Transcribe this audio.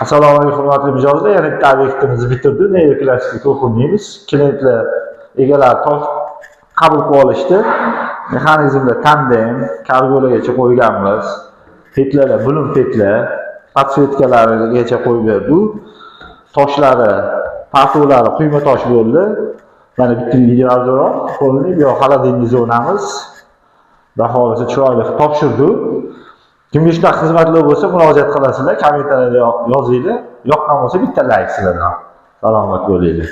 Assalomu alaykum hurmatli mijozlar. Yana bitta obyektimizni bitirdik. Neoklassik o'qilmaymiz. Klientlar egalar qabul qilib olishdi. Mexanizmda tandem, kargolagacha qo'yganmiz. Petlarga bulum petlar, podsvetkalarigacha qo'yib berdik. Toshlari, patolari quyma tosh bo'ldi. Mana bitta video arzon qo'lni yo xolodilnik zonamiz. Baholasi chiroyli topshirdik. Kimga shunaqa xizmatlar bo'lsa murojaat qilasizlar, kommentariyada yozinglar. Yoqqan bo'lsa bitta like sizlardan. Salomat bo'linglar.